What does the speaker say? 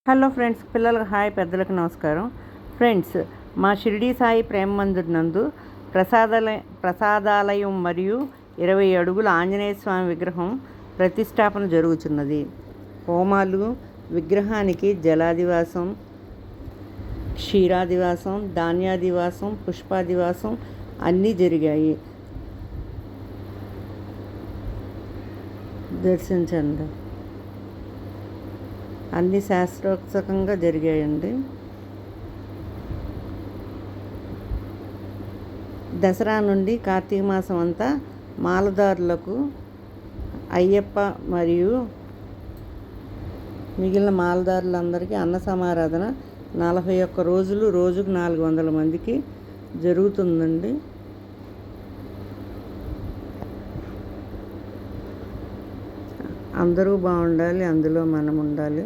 Hello friends, పిల్లలకు hi, పెద్దలకు నమస్కారం. ఫ్రెండ్స్, మా షిరిడి సాయి ప్రేమ మందిర్ నందు ప్రసాదాలయం మరియు 20 అడుగుల ఆంజనేయ స్వామి విగ్రహం ప్రతిష్టాపన జరుగుతున్నది. హోమాలు, విగ్రహానికి జలాదివాసం, క్షీరాదివాసం, ధాన్యాదివాసం, పుష్పాదివాసం అన్నీ జరిగాయి. దర్శించండి. అన్ని శాస్త్రోక్తంగా జరిగాయండి. దసరా నుండి కార్తీక మాసం అంతా మాలదారులకు అయ్యప్ప మరియు మిగిలిన మాలదారులందరికీ అన్న సమారాధన 41 రోజులు, రోజుకు 400 మందికి జరుగుతుందండి. అందరూ బాగుండాలి, అందులో మనం ఉండాలి.